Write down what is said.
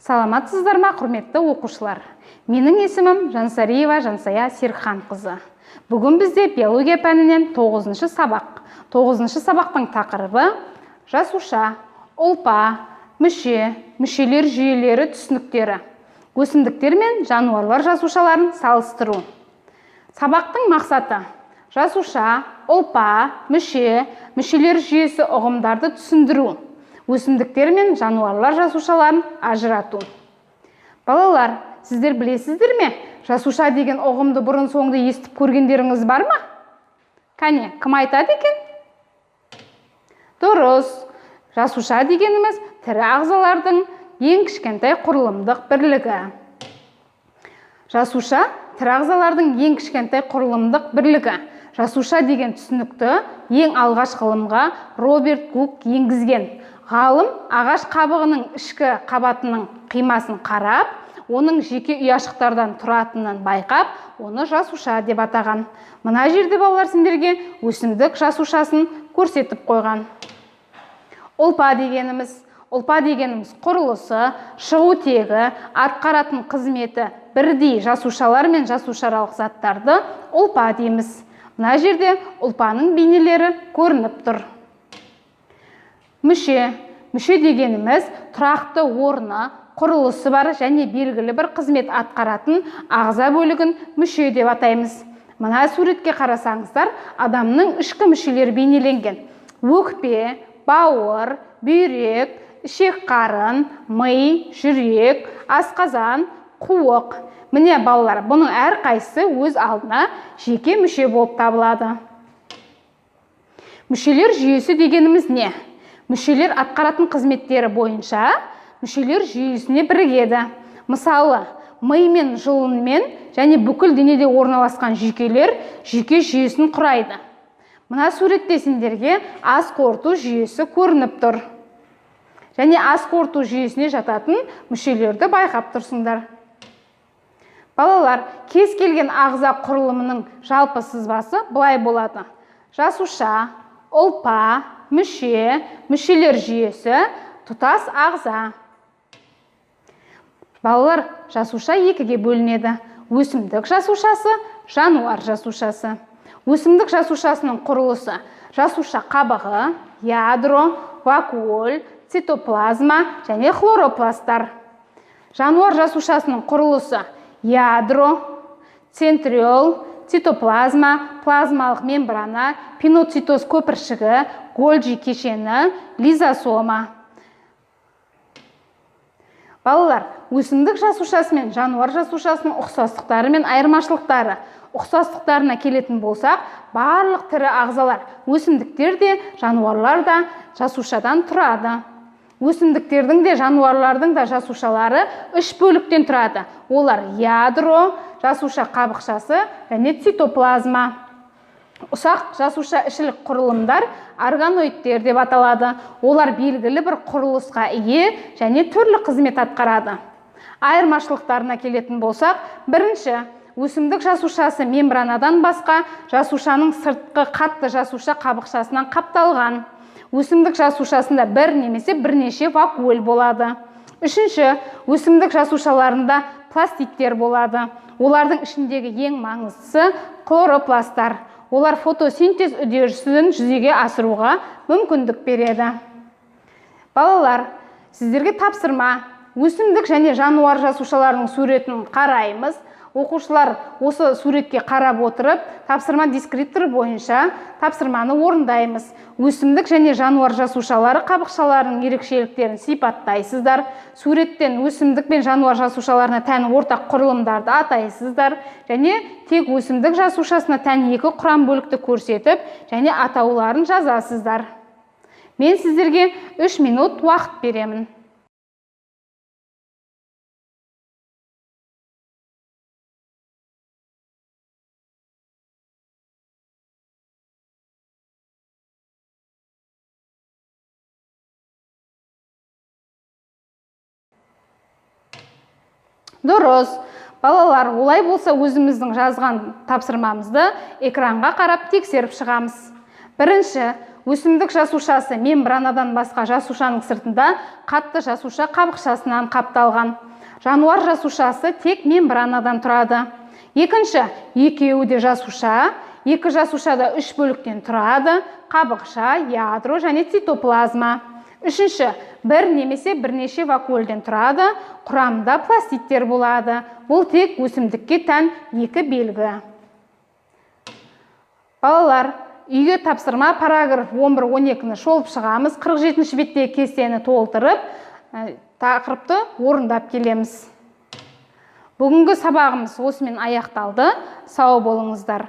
Саламатсыздар ма, құрметті оқушылар? Менің есімім Жансариева Жансая Серікханқызы. Бүгін бізде биология пәнінен 9-шы сабақ. 9-шы сабақтың тақырыбы жасуша, ұлпа, мүше, мүшелер жүйелері түсініктері. Өсімдіктер мен жануарлар жасушаларын салыстыру. Сабақтың мақсаты жасуша, ұлпа, мүше, мүшелер жүйесі ұғымдарды түсіндіру. Өсімдіктер мен жануарлар жасушаларын ажырату. Балалар, сіздер білесіздер ме? Жасуша деген ұғымды бұрын соңды естіп көргендеріңіз бар ма? Кәне, кім айтады екен? Дұрыс. Жасуша дегеніміз тірі ағзалардың ең кішкентай құрылымдық бірлігі. Жасуша тірі ағзалардың ең кішкентай құрылымдық бірлігі. Жасуша деген түсінікті ең алғаш ғылымға Роберт Гук енгізген. Ғалым ағаш қабығының ішкі қабатының қимасын қарап, оның жеке ұяшықтардан тұратынын байқап, оны жасуша деп атаған. Мына жерде балалар сендерге өсімдік жасушасын көрсетіп қойған. Ұлпа дегеніміз құрылысы, шығу тегі, атқаратын қызметі бірдей жасушалар мен жасушаралық заттарды ұлпа дейміз. Мына жерде ұлпаның бейнелері көрініп тұр. Мүше дегеніміз тұрақты орны, құрылысы бар және белгілі бір қызмет атқаратын ағза бөлігін мүше деп атаймыз. Мына суретке қарасаңыздар, адамның ішкі мүшелері бейнеленген. Өкпе, бауыр, бүйрек, ішек қарын, ми, жүрек, асқазан, қуық. Міне балалар, бұның әрқайсысы өз алдына жеке мүше болып табылады. Мүшелер жүйесі дегеніміз не? Мүшелер атқаратын қызметтері бойынша мүшелер жүйесіне бірігеді. Мысалы, ми мен жұлынмен және бүкіл денеде орналасқан жүйкелер жүйке жүйесін құрайды. Мына суретте сендерге ас қорыту жүйесі көрініп тұр. Және ас қорыту жүйесіне жататын мүшелерді байқап тұрсыңдар. Балалар, кез келген ағза құрылымының жалпы сызбасы былай болады. Жасуша, ұлпа, мүше, мүшелер жүйесі, тұтас ағза. Балалар, жасуша екіге бөлінеді. Өсімдік жасушасы, жануар жасушасы. Өсімдік жасушасының құрылысы жасуша қабығы, ядро, вакуоль, цитоплазма және хлоропласттар. Жануар жасушасының құрылысы ядро, центриол, цитоплазма, плазмалық мембрана, пиноцитоз көпіршігі, Гольджи кешені, лизосома. Балалар, өсімдік жасушасы мен жануар жасушасының ұқсастықтары мен айырмашылықтары. Ұқсастықтарына келетін болсақ, барлық тірі ағзалар, өсімдіктер де, жануарлар да жасушадан тұрады. Өсімдіктердің де, жануарлардың да жасушалары 3 бөліктен тұрады. Олар ядро, жасуша қабықшасы және цитоплазма. Ұсақ жасуша ішілік құрылымдар органоидтер деп аталады. Олар белгілі бір құрылысқа ие және түрлі қызмет атқарады. Айырмашылықтарына келетін болсақ, бірінші, өсімдік жасушасы мембранадан басқа жасушаның сыртқы қатты жасуша қабықшасынан қапталған. Өсімдік жасушасында бір немесе бірнеше вакуоль болады. Үшінші, өсімдік жасушаларында пластидтер болады. Олардың ішіндегі ең маңыздысы хлоропласттар. Олар фотосинтез үдерісін жүзеге асыруға мүмкіндік береді. Балалар, сіздерге тапсырма. Өсімдік және жануар жасушаларының суретін қараймыз. Оқушылар осы суретке қарап отырып, тапсырма дескриптор бойынша тапсырманы орындаймыз. Өсімдік және жануар жасушалары қабықшаларының ерекшеліктерін сипаттайсыздар. Суреттен өсімдік пен жануар жасушаларына тән ортақ құрылымдарды атайсыздар. Және тек өсімдік жасушасына тән 2 құрам бөлікті көрсетіп, және атауларын жазасыздар. Мен сіздерге 3 минут уақыт беремін. Дұрыс. Балалар, олай болса өзіміздің жазған тапсырмамызды экранға қарап тексеріп шығамыз. Бірінші, өсімдік жасушасы мембранадан басқа жасушаның сыртында қатты жасуша қабықшасынан қапталған. Жануар жасушасы тек мембранадан тұрады. Екінші, екеуі де жасуша. Екі жасушада үш бөліктен тұрады: қабықша, ядро және цитоплазма. Үшінші, бір немесе бірнеше вакуольден тұрады. Құрамында пластидтер болады. Бұл тек өсімдікке тән екі белгі. Балалар, үйге тапсырма параграф 11-12-ні шолып шығамыз. 47-ші беттегі кестені толтырып, тақырыпты орындап келеміз. Бүгінгі сабағымыз осымен аяқталды. Сау болыңыздар.